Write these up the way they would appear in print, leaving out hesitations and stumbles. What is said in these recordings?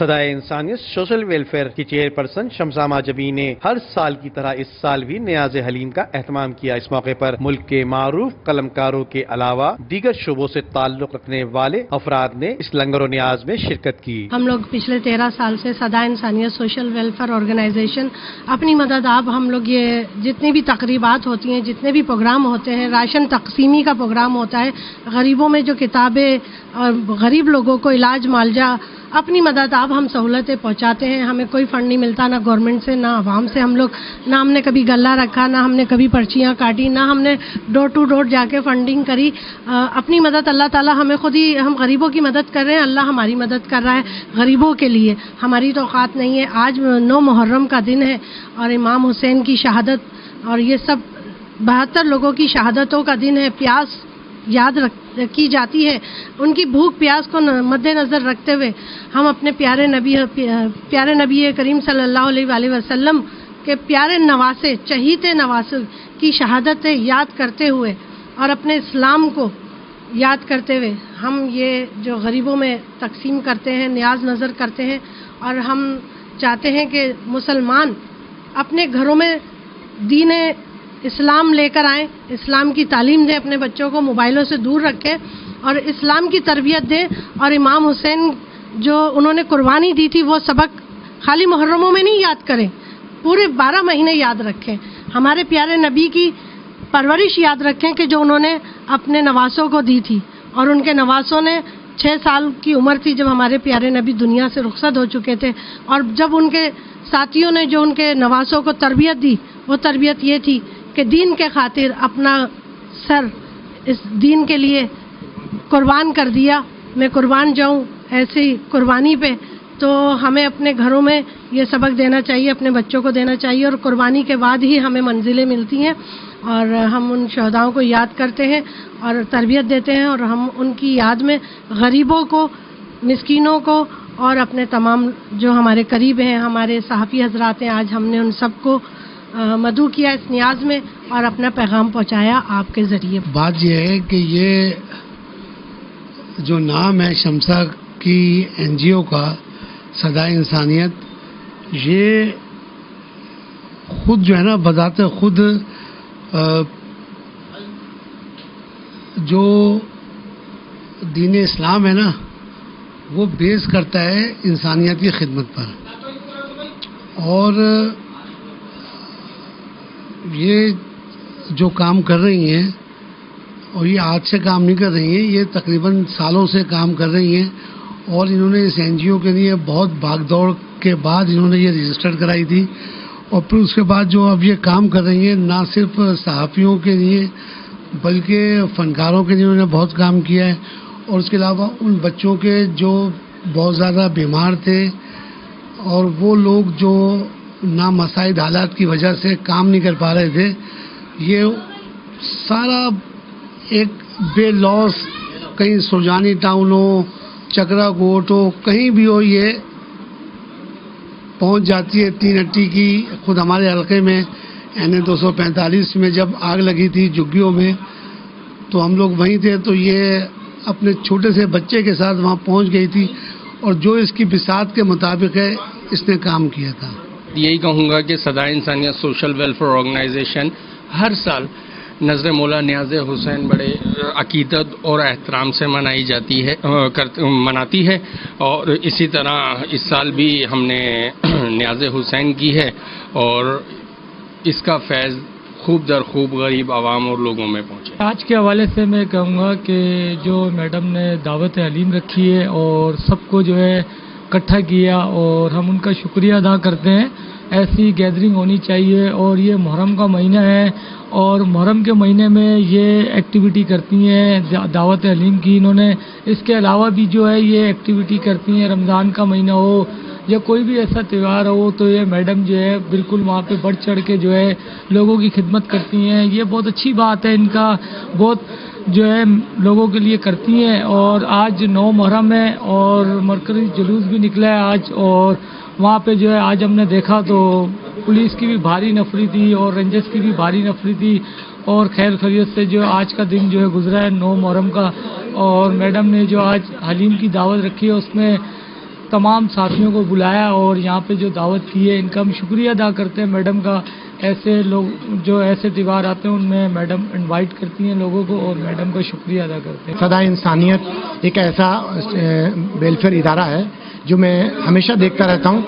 صدائے انسانیت social welfare کی چیئرپرسن شمسامہ جبی نے ہر سال کی طرح اس سال بھی نیاز حلیم کا اہتمام کیا۔ اس موقع پر ملک کے معروف قلمکاروں کے علاوہ دیگر شعبوں سے تعلق رکھنے والے افراد نے اس لنگر و نیاز میں شرکت کی۔ ہم لوگ پچھلے 13 سال سے صدائے انسانیت سوشل ویلفیئر آرگنائزیشن اپنی مدد ہم لوگ یہ جتنی بھی تقریبات ہوتی ہیں، جتنے بھی پروگرام ہوتے ہیں، راشن تقسیمی کا پروگرام ہوتا ہے، غریبوں میں جو کتابیں اور غریب لوگوں کو علاج معالجہ، اپنی مدد ہم سہولتیں پہنچاتے ہیں۔ ہمیں کوئی فنڈ نہیں ملتا، نہ گورنمنٹ سے، نہ عوام سے۔ نہ ہم نے کبھی غلہ رکھا، نہ ہم نے کبھی پرچیاں کاٹی، نہ ہم نے ڈور ٹو ڈور جا کے فنڈنگ کری۔ اپنی مدد اللہ تعالیٰ ہمیں خود ہی، ہم غریبوں کی مدد کر رہے ہیں، اللہ ہماری مدد کر رہا ہے غریبوں کے لیے۔ ہماری تو اوقات نہیں ہے۔ آج 9 محرم کا دن ہے اور امام حسین کی شہادت اور یہ سب 72 لوگوں کی شہادتوں کا دن ہے۔ پیاس یاد کی جاتی ہے، ان کی بھوک پیاس کو مد نظر رکھتے ہوئے ہم اپنے پیارے نبی کریم صلی اللہ علیہ وآلہ وسلم کے پیارے نواسے، چہیتے نواسے کی شہادتیں یاد کرتے ہوئے اور اپنے اسلام کو یاد کرتے ہوئے ہم یہ جو غریبوں میں تقسیم کرتے ہیں، نیاز نظر کرتے ہیں، اور ہم چاہتے ہیں کہ مسلمان اپنے گھروں میں دین اسلام لے کر آئیں، اسلام کی تعلیم دیں، اپنے بچوں کو موبائلوں سے دور رکھیں اور اسلام کی تربیت دیں، اور امام حسین جو انہوں نے قربانی دی تھی وہ سبق خالی محرموں میں نہیں یاد کریں، پورے 12 مہینے یاد رکھیں۔ ہمارے پیارے نبی کی پرورش یاد رکھیں کہ جو انہوں نے اپنے نواسوں کو دی تھی، اور ان کے نواسوں نے 6 سال کی عمر تھی جب ہمارے پیارے نبی دنیا سے رخصت ہو چکے تھے، اور جب ان کے ساتھیوں نے جو ان کے نواسوں کو تربیت دی، وہ تربیت یہ تھی کہ دین کے خاطر اپنا سر اس دین کے لیے قربان کر دیا، میں قربان جاؤں ایسی قربانی پہ۔ تو ہمیں اپنے گھروں میں یہ سبق دینا چاہیے، اپنے بچوں کو دینا چاہیے، اور قربانی کے بعد ہی ہمیں منزلیں ملتی ہیں، اور ہم ان شہداؤں کو یاد کرتے ہیں اور تربیت دیتے ہیں، اور ہم ان کی یاد میں غریبوں کو، مسکینوں کو، اور اپنے تمام جو ہمارے قریب ہیں، ہمارے صحافی حضرات ہیں، آج ہم نے ان سب کو مدعو کیا اس نیاز میں اور اپنا پیغام پہنچایا آپ کے ذریعے۔ بات یہ ہے کہ یہ جو نام ہے شمسا کی NGO کا، صدائے انسانیت، یہ خود جو ہے نا بذات خود جو دین اسلام ہے نا وہ بیس کرتا ہے انسانیت کی خدمت پر، اور یہ جو کام کر رہی ہیں، اور یہ آج سے کام نہیں کر رہی ہیں، یہ تقریباً سالوں سے کام کر رہی ہیں، اور انہوں نے اس NGO کے لیے بہت بھاگ دوڑ کے بعد انہوں نے یہ رجسٹر کرائی تھی، اور پھر اس کے بعد جو اب یہ کام کر رہی ہیں، نہ صرف صحافیوں کے لیے بلکہ فنکاروں کے لیے انہوں نے بہت کام کیا ہے، اور اس کے علاوہ ان بچوں کے جو بہت زیادہ بیمار تھے اور وہ لوگ جو نامساعد حالات کی وجہ سے کام نہیں کر پا رہے تھے، یہ سارا ایک بے لوس، کہیں سرجانی ٹاؤن ہو، چکرا کوٹ ہو، کہیں بھی ہو، یہ پہنچ جاتی ہے۔ 3 ہٹی کی خود ہمارے حلقے میں NA 245 میں جب آگ لگی تھی جھگیوں میں، تو ہم لوگ وہیں تھے، تو یہ اپنے چھوٹے سے بچے کے ساتھ وہاں پہنچ گئی تھی، اور جو اس کی بساط کے مطابق ہے اس نے کام کیا تھا۔ یہی کہوں گا کہ صدائے انسانیت سوشل ویلفیئر آرگنائزیشن ہر سال نذر مولا نیاز حسین بڑے عقیدت اور احترام سے مناتی ہے، اور اسی طرح اس سال بھی ہم نے نیاز حسین کی ہے، اور اس کا فیض خوب در خوب غریب عوام اور لوگوں میں پہنچے۔ آج کے حوالے سے میں کہوں گا کہ جو میڈم نے دعوت حلیم رکھی ہے اور سب کو جو ہے اکٹھا کیا، اور ہم ان کا شکریہ ادا کرتے ہیں۔ ایسی گیدرنگ ہونی چاہیے، اور یہ محرم کا مہینہ ہے، اور محرم کے مہینے میں یہ ایکٹیویٹی کرتی ہیں دعوت حلیم کی۔ انہوں نے اس کے علاوہ بھی جو ہے یہ ایکٹیویٹی کرتی ہیں، رمضان کا مہینہ ہو یا کوئی بھی ایسا تہوار ہو، تو یہ میڈم جو ہے بالکل وہاں پہ بڑھ چڑھ کے جو ہے لوگوں کی خدمت کرتی ہیں۔ یہ بہت اچھی بات ہے، ان کا بہت جو ہے لوگوں کے لیے کرتی ہیں۔ اور آج 9 محرم ہے اور مرکزی جلوس بھی نکلا ہے آج، اور وہاں پہ جو ہے آج ہم نے دیکھا تو پولیس کی بھی بھاری نفری تھی اور رینجرز کی بھی بھاری نفری تھی، اور خیر خیریت سے جو آج کا دن جو ہے گزرا ہے 9 محرم کا۔ اور میڈم نے جو آج حلیم کی دعوت رکھی ہے اس میں تمام ساتھیوں کو بلایا اور یہاں پہ جو دعوت کی ہے ان کا ہم شکریہ ادا کرتے ہیں میڈم کا. ایسے لوگ جو ایسے تہوار آتے ہیں ان میں میڈم انوائٹ کرتی ہیں لوگوں کو اور میڈم کا شکریہ ادا کرتے ہیں. صدائے انسانیت ایک ایسا ویلفیئر ادارہ ہے جو میں ہمیشہ دیکھتا رہتا ہوں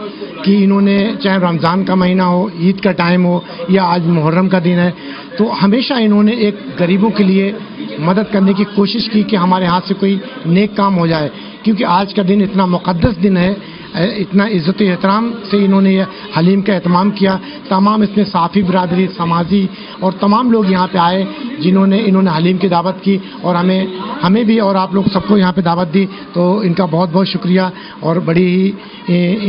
کہ انہوں نے چاہے رمضان کا مہینہ ہو, عید کا ٹائم ہو یا آج محرم کا دن ہے, تو ہمیشہ انہوں نے ایک غریبوں کے لیے مدد کرنے کی کوشش کی کہ ہمارے ہاتھ سے کوئی نیک کام ہو جائے, کیونکہ آج کا دن اتنا مقدس دن ہے, اتنا عزت و احترام سے انہوں نے یہ حلیم کا اہتمام کیا. تمام اس میں صافی برادری, سماجی اور تمام لوگ یہاں پہ آئے انہوں نے حلیم کی دعوت کی اور ہمیں بھی اور آپ لوگ سب کو یہاں پہ دعوت دی, تو ان کا بہت بہت شکریہ اور بڑی ہی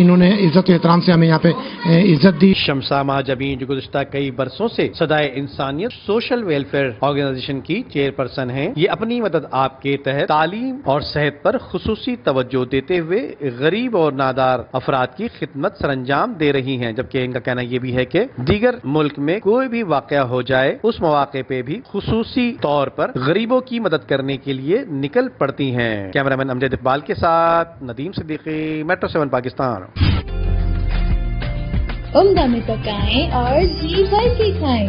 انہوں نے عزت و احترام سے ہمیں یہاں پہ عزت دی. شمسا مہاجبین جو گزشتہ کئی برسوں سے صدائے انسانیت سوشل ویلفیئر آرگنائزیشن کی چیئرپرسن ہیں. یہ اپنی مدد آپ کے تحت تعلیم اور صحت پر خصوصی توجہ دیتے ہوئے غریب اور نادار افراد کی خدمت سر انجام دے رہی ہیں, جبکہ ان کا کہنا یہ بھی ہے کہ دیگر ملک میں کوئی بھی واقعہ ہو جائے اس مواقع پہ بھی خصوصی طور پر غریبوں کی مدد کرنے کے لیے نکل پڑتی ہیں. کیمرہ مین امجد اقبال کے ساتھ ندیم صدیقی, میٹرو 7 پاکستان. عمدہ میں پکائیں اور جی بھر کے کھائیں.